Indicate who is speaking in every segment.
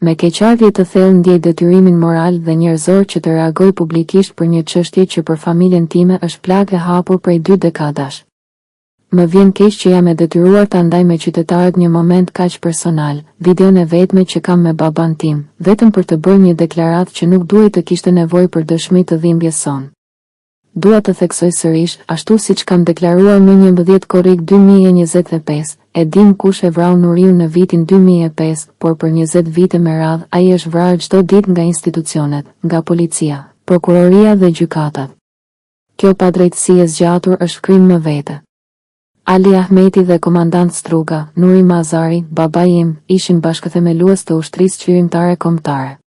Speaker 1: Me keqardhje të thellë ndjej detyrimin moral dhe njerëzor që të reagoj publikisht për një çështje që për familjen time është plagë e hapur prej 2 dekadash. Më vjen keq që jam e detyruar ta ndaj me qytetarët një moment kaq personal, videon e vetme që kam me baban tim, vetëm për të bërë një deklaratë që nuk duhej të kishte nevojë për dëshmi të dhimbjes son. Dua të theksoj sërish, ashtu siç kam deklaruar në 11 korrik 2025, e dim kush e vrau Nuriun në vitin 2005, por për 20 vite me radhë ai është vrarë çdo ditë nga institucionet, nga policia, prokuroria dhe gjykatat. Kjo padrejtësi e zgjatur është krim më vete. Ali Ahmeti dhe komandant Struga, Nuri Mazari, babai im, ishin bashkëthemelues të ushtrisë qeverimtare kombëtare.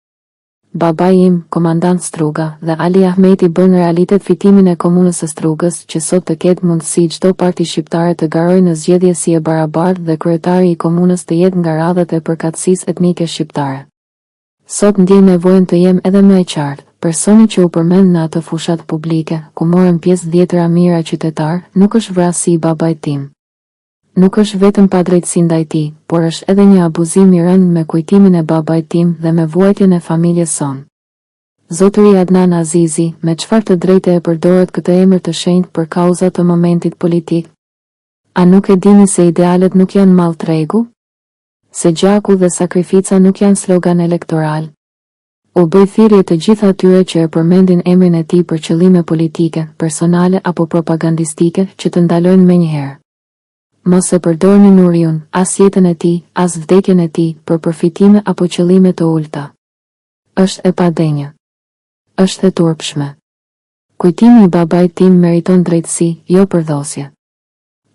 Speaker 1: Babai im, komandant Struga, dhe Ali Ahmeti bën realitet fitimin e komunës së Strugës, që sot të ketë mundësi çdo parti shqiptare të garojë në zgjedhje si e barabartë dhe kryetari i komunës të jetë nga radhët e përkatësisë etnike shqiptare. Sot ndjej nevojën të jem edhe më e qartë, personi që u përmend në atë fushat publike, ku morën pjesë dhjetëra mijëra qytetar, nuk është vrasi i babait tim. Nuk është vetëm padrejtësi ndaj tij, por është edhe një abuzim i rënd me kujtimin e babait tim dhe me vuajtjen e familjes son. Zotëri Adnan Azizi, me çfarë të drejtë e përdoret këtë emër të shenjtë për kauza të momentit politik? A nuk e dini se idealet nuk janë mall tregu? Se gjaku dhe sakrifica nuk janë slogan elektoral? U bëj thirrje të gjithë atyre që e përmendin emrin e tij për qëllime politike, personale apo propagandistike që të ndalojnë menjëherë. Mos e përdorni Nuriun, as jetën e tij, as vdekjen e tij për përfitime apo qëllime të ulta. Është e padenjë. Është e turpshme. Kujtimi i babait tim meriton drejtësi, jo përdhosje.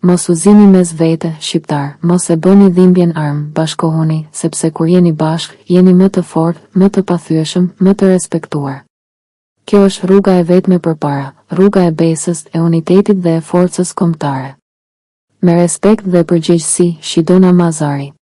Speaker 1: Mos u zini mes vete, shqiptar, mos e bëni dhimbjen armë, bashkohuni, sepse kur jeni bashk, jeni më të fortë, më të pathyeshëm, më të respektuar. Kjo është rruga e vetme përpara, rruga e besës, e unitetit dhe e forcës kombëtare. Me respekt dhe përgjegjësi, Shidona Mazari.